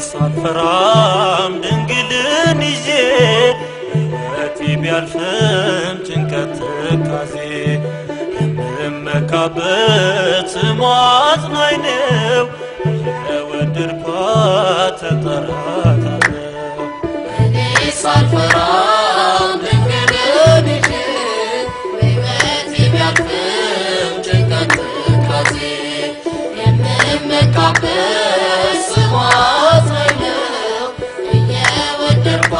ሳልፈራም ድንግልን ይዤ ሕይወቴ ቢያልፍም ጭንቀት ትካዜ የምመካበት ስሟ አጽናኝ ነው የወደድኳት እጠራታለሁ። እኔ ሳልፈራም ድንግልን ይዤ ሕይወቴ ቢያልፍም ጭንቀት ትካዜ የምመካበት ስሟ አጽናኝ ነው የወደድኳት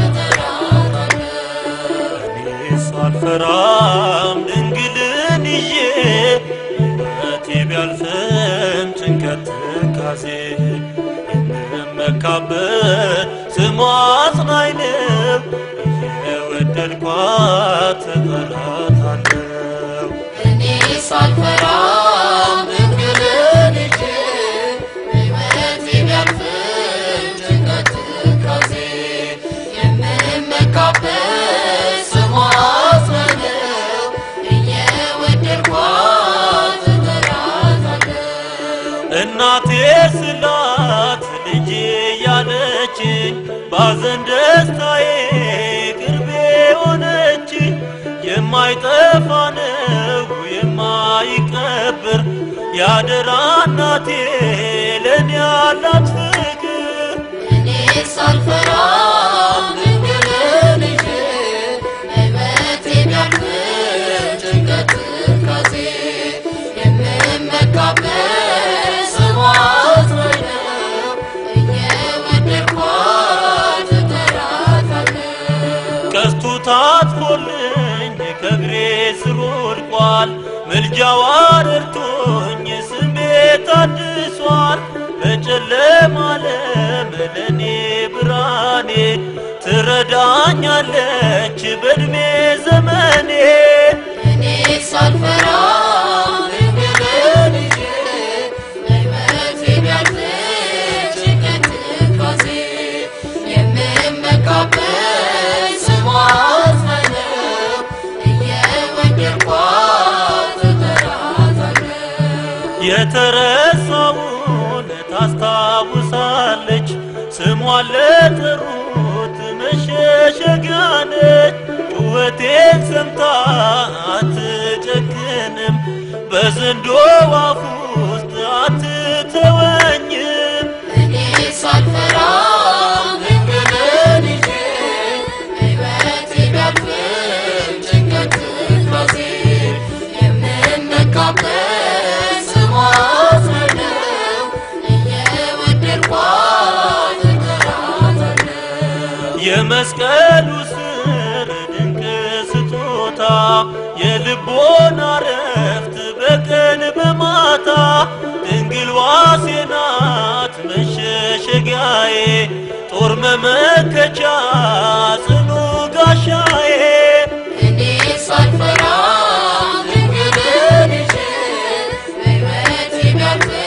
እጠራታለሁ። እኔ ሳልፈራም ድንግልን ይዤ ሕይወቴ ቢያልፍም ጭንቀት ትካዜ የምመካበት ስሟ አጽናኝ ነው የወደድኳት እጠራታለሁ። እኔ ሳልፈራም ድንግልን ይዤ ሕይወቴ ቢያልፍም ጭንቀት ትካዜ የምመካበት ስሟ አጽናኝ ነው የወደድኳት እጠራታለሁ። እናቴ ስላት ልጄ ያለችኝ ባዘን ደስታዬ ቅርቤ ሆነችኝ። የማይጠፋ ነው የማይቀብር ያደራ እናቴ ለኔ ያላት ፍቅር። እኔ ሳልፈራም ድንግልን ይዤ ሕይወቴ ቢያልፍም ጭንቀት ትካዜ የምመካበት ስሟ አጽናኝ ነው የወደድኳት እጠራታለሁ። ቀስቱ ታጥፎልኝ ከእግሬ ስር ወድቋል። ምልጃዋ ረድቶኝ ስሜ ታድሷል። በጨለማ ዓለም ለኔ ብርሃኔ ትረዳኛለች በዕድሜ ዘመኔ። እኔ ሳልፈራም ድንግልን ይዤ ሕይወቴ ቢያልፍም ጭንቀት ትካዜ የምመካበት ስሟ አጽናኝ ነው የወደድኳት እጠራታለሁ። የተረሳውን ታስታውሳለች ስሟን ለጠሩት መሸሸጊያ ነች። ጩኸቴን ሰምታ አትጨክንም በዘንዶ አፍ ውስጥ አትተወኝም። እኔ ሳልፈራም ድንግልን ይዤ ሕይወቴ ቢያልፍም ጭንቀት ትካዜ የምመካበት ስሟ አጽናኝ ነው የወደድኳት እጠራታለሁ። የመስቀሉ ስር ድንቅ ስጦታ የልቦና ረፍት በቀን በማታ ድንግል ዋሴ ናት መሸሸጊያዬ ጦር መመከቻ ጽኑ ጋሻዬ። እኔ ሳልፈራም ድንግልን ይዤ ሕይወቴ ቢያልፍም